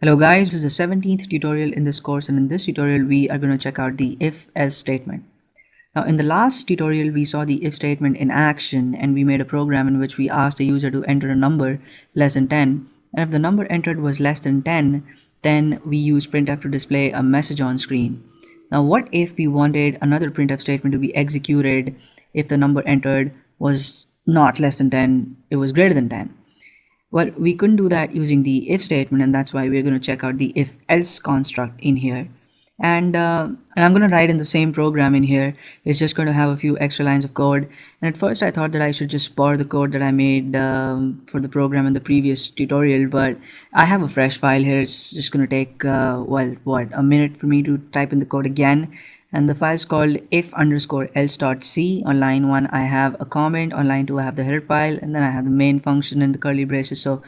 Hello guys, this is the 17th tutorial in this course, and in this tutorial we are going to check out the if-else statement. Now in the last tutorial we saw the if statement in action, and we made a program in which we asked the user to enter a number less than 10, and if the number entered was less than 10, then we use printf to display a message on screen. Now what if we wanted another printf statement to be executed if the number entered was not less than 10, it was greater than 10? Well, we couldn't do that using the if statement, and that's why we're going to check out the if else construct in here. And I'm going to write in the same program in here. It's just going to have a few extra lines of code. And at first I thought that I should just borrow the code that I made for the program in the previous tutorial, but I have a fresh file here. It's just going to take a minute for me to type in the code again. And the file is called if_else.c. On line 1 I have a comment, on line 2 I have the header file, and then I have the main function and the curly braces. So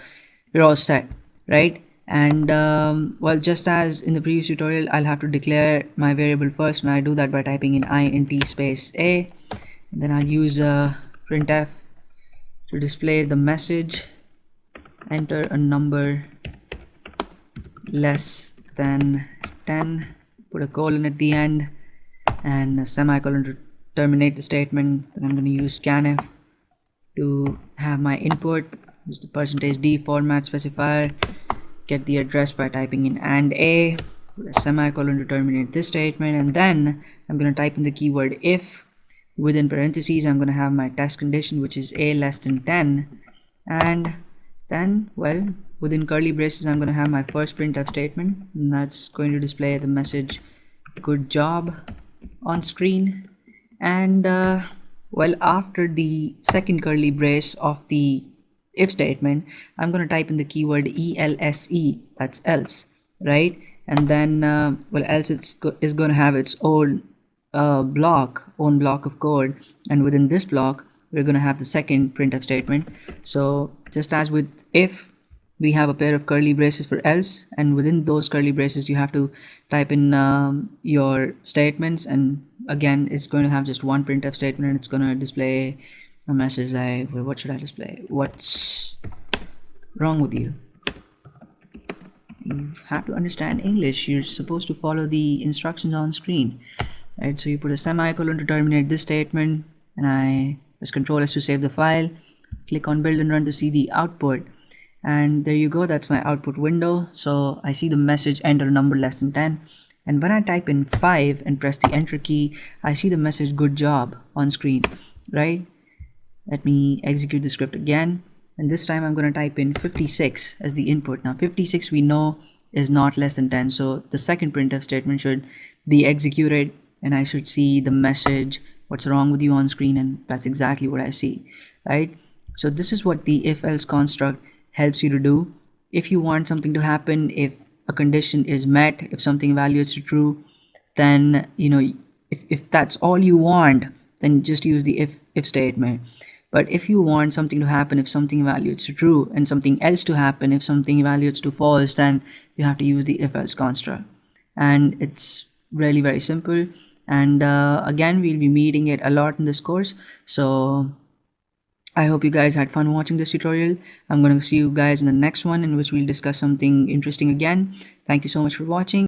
we're all set, right? And well, just as in the previous tutorial, I'll have to declare my variable first, and I do that by typing in int space a, and then I'll use printf to display the message enter a number less than 10, put a colon at the end and a semicolon to terminate the statement. Then I'm going to use scanf to have my input, use the %d format specifier, get the address by typing in a, put a semicolon to terminate this statement, and then I'm going to type in the keyword if. Within parentheses I'm going to have my test condition, which is a less than 10, and then, well, within curly braces I'm going to have my first printf statement, and that's going to display the message good job on screen. And well, after the second curly brace of the if statement, I'm going to type in the keyword else, that's else, right? And then well, else is going to have its own block of code, and within this block we're going to have the second printf statement. So just as with if, we have a pair of curly braces for else, and within those curly braces you have to type in your statements, and again it's going to have just one printf statement, and it's going to display a message like, well, what should I display? What's wrong with you? You have to understand English. You're supposed to follow the instructions on screen, right? So you put a semicolon to terminate this statement, and I press Ctrl S to save the file, click on build and run to see the output. And there you go, that's my output window. So I see the message enter a number less than 10, and when I type in 5 and press the enter key, I see the message good job on screen, right? Let me execute the script again, and this time I'm going to type in 56 as the input. Now 56 we know is not less than 10, so the second printf statement should be executed, and I should see the message what's wrong with you on screen, and that's exactly what I see, right? So this is what the if else construct helps you to do. If you want something to happen, if a condition is met, if something evaluates to true, then if that's all you want, then just use the if statement. But if you want something to happen, if something evaluates to true, and something else to happen if something evaluates to false, then you have to use the if else construct. And it's really very simple, and again, we'll be meeting it a lot in this course. So I hope you guys had fun watching this tutorial. I'm going to see you guys in the next one, in which we'll discuss something interesting again. Thank you so much for watching.